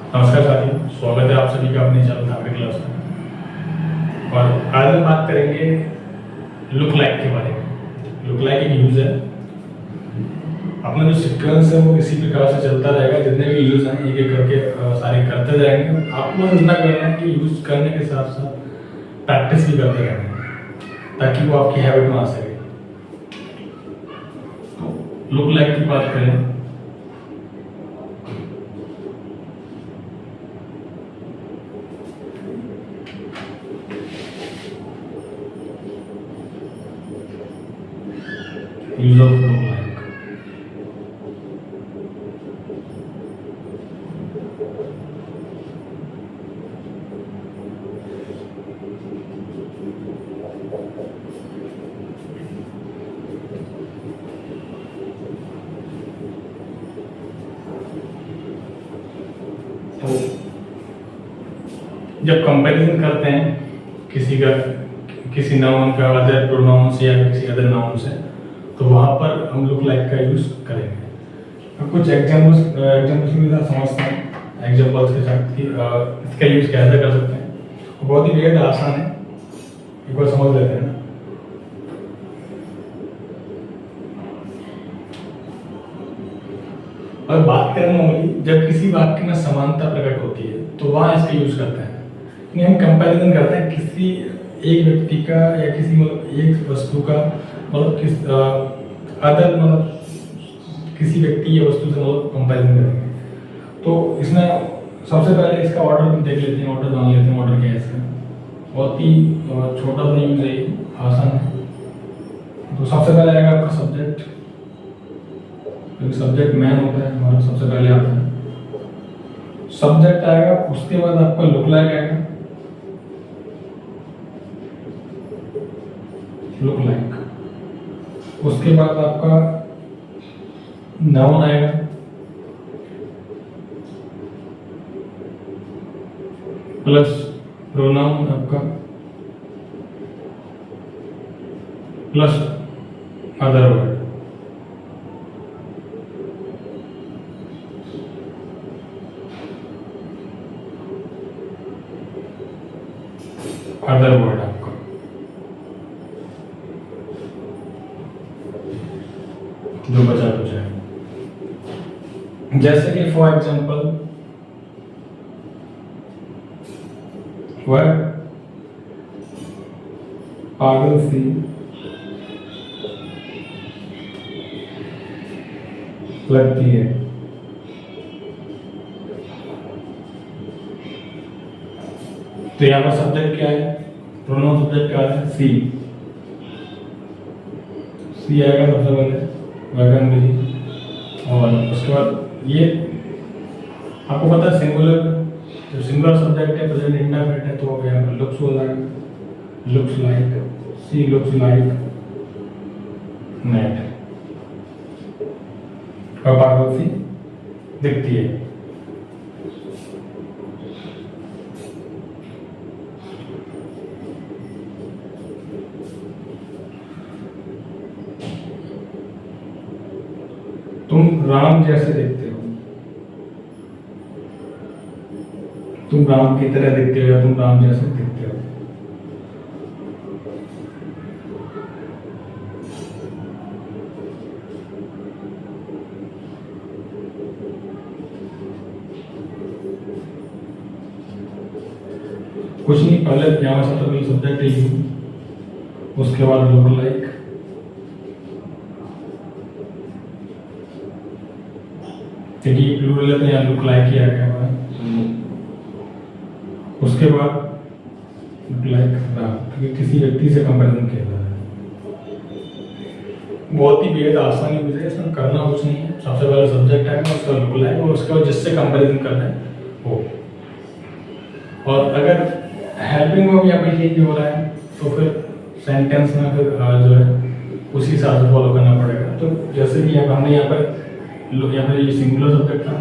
नमस्कार साथियों, स्वागत है आप सभी का अपने चैनल धार्मिक क्लास में। और आज हम बात करेंगे लुक लाइक के बारे में। लुक लाइक एक यूज है, अपना जो सीक्वेंस है वो इसी प्रकार से चलता रहेगा। जितने भी यूज हैं एक एक करके सारे करते जाएंगे। आपको बस इतना करना है कि यूज करने के साथ साथ प्रैक्टिस भी करते रहना है ताकि वो आपकी हैबिट में आ सके। लुक लाइक की बात करें यूज ऑफ लुक लाइक। तो जब कंपैरिजन करते हैं किसी नाउन का अदर प्रोनाउन से या किसी अदर नाउन से, तो वहाँ पर हम लुक लाइक का यूज करेंगे। अब कुछ एग्जाम्पल्स के साथ समझते हैं, एग्जाम्पल्स के साथ कि इसका यूज कैसे कर सकते हैं। बहुत ही बेहद आसान है, एक बार समझ लेते हैं ना। और बात करें नॉर्मली जब किसी वाक्य में समानता प्रकट होती है तो वहाँ इसका यूज करते हैं। नहीं, हम कंपैरिजन करते हैं किसी एक व्यक्ति का या किसी एक वस्तु का, मतलब किसी व्यक्ति या वस्तु से मतलब कंपैरिजन करेंगे। तो इसमें सबसे पहले इसका ऑर्डर देख लेते हैं, ऑर्डर जान लेते हैं। ऑर्डर क्या है इसका? बहुत ही छोटा सा यूज है, आसान है। तो सबसे पहले आएगा आपका सब्जेक्ट, क्योंकि सब्जेक्ट मैन होता है हमारा, सबसे पहले आता है सब्जेक्ट आएगा। उसके बाद आपका लुक लाइक आएगा, लुक लाइक। उसके बाद आपका नाउन आएगा, प्लस प्रोनाउन आपका, plus other word. Other word आपका जो बचा कुछ है, जैसे कि फॉर एग्जाम्पल वह पागल सी लगती है। तो यहाँ पर सब्जेक्ट क्या है? प्रोनाउन सब्जेक्ट क्या है? सी। सी आएगा सबसे पहले वैगन जी। और उसके बाद ये आपको पता है सिंगुलर, जो सिंगुलर सब्जेक्ट है प्रेजेंट इंडेफिनिट है, तो यहाँ पर लुक्स हो जाएगा, लुक्स लाइक। सी लुक्स लाइक नेट। और पागल सी दिखती है। तुम राम जैसे दिखते हो, तुम राम की तरह दिखते हो या तुम राम जैसे दिखते हो। कुछ नहीं, पहले यहाँ सबसे पहले सब्जेक्ट है यू, उसके बाद लुक लाइक, क्योंकि प्लूरल है तो यहाँ लुक लाइक ही आ गया हमारा। उसके बाद लुक लाइक क्योंकि किसी व्यक्ति से कंपैरिजन किया जा रहा है। बहुत ही बेहद आसान यूज है, इसमें करना कुछ नहीं है। सबसे पहले सब्जेक्ट आएगा, उसका लुक लाइक, और उसके बाद जिससे कंपैरिजन करना है वो। और अगर हेल्पिंग में भी यहाँ पे चेंज हो रहा है तो फिर सेंटेंस में फिर जो है उसी हिसाब से फॉलो करना पड़ेगा। तो जैसे कि हमने यहाँ पर ये सिंगुलर सब्जेक्ट था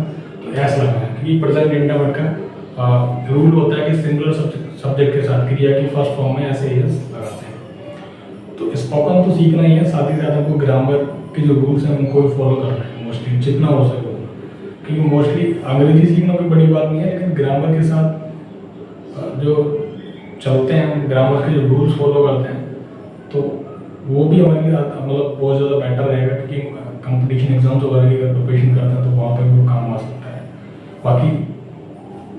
तो एस लगा है, क्योंकि प्रेजेंट इंडेफिनिट का रूल होता है कि सिंगुलर सब्जेक्ट के साथ क्रिया की फर्स्ट फॉर्म में ऐसे एस लगाते हैं। तो स्पोकन तो सीखना ही है, साथ ही साथ आपको ग्रामर के जो रूल्स हैं उनको भी फॉलो करना है मोस्टली, जितना हो सके। क्योंकि मोस्टली अंग्रेजी सीखना कोई बड़ी बात नहीं है, लेकिन ग्रामर के साथ जो चलते हैं, ग्रामर के जो रूल्स फॉलो करते हैं, तो वो भी हमारे लिए मतलब बहुत ज़्यादा बेटर रहेगा, क्योंकि कंपटीशन एग्जाम्स वगैरह की अगर प्रिपरेशन करते हैं तो वहाँ पे भी वो काम आ सकता है। बाकी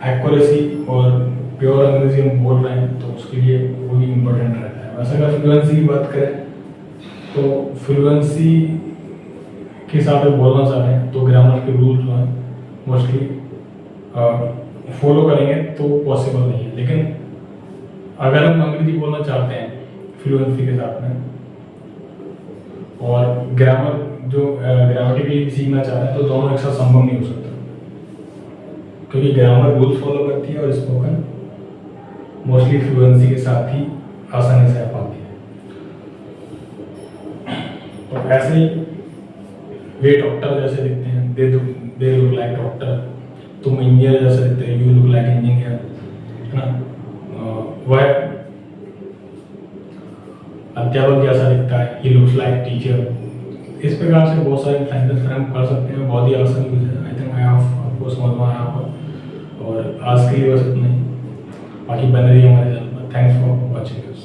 एक्यूरेसी और प्योर अंग्रेजी हम बोल रहे हैं तो उसके लिए वो भी इम्पोर्टेंट रहता है। वैसे अगर फ्लुएंसी की बात करें तो फ्लुएंसी के हिसाब से बोलना चाह रहे हैं तो ग्रामर के रूल्स जो हैं मोस्टली फॉलो करेंगे तो पॉसिबल नहीं है। लेकिन अगर हम अंग्रेजी बोलना चाहते हैं फ्लुएंसी के साथ में और ग्रामर जो ग्रामेटिकली सीखना चाह रहे हैं, तो दोनों एक साथ संभव नहीं हो सकता, क्योंकि ग्रामर रूल्स फॉलो करती है और स्पोकन मोस्टली फ्लुएंसी के साथ ही आसानी से आ पाती है। तो ऐसे ही वे डॉक्टर जैसे दिखते हैं, दे लुक लाइक डॉक्टर, तुम इंजीनियर जैसे दिखते हैं, यू लुक लाइक इंजीनियर, है ना। वह अध्यापक जैसा दिखता है, ही लुक्स लाइक टीचर। इस प्रकार से बहुत सारे सेंटेंस हम कर सकते हैं, बहुत ही आसान यूज है। आई थिंक आपको समझ में आया होगा। और आज के लिए बस इतना ही, बाकी बने रहिए हमारे चैनल पर। Thanks for watching this.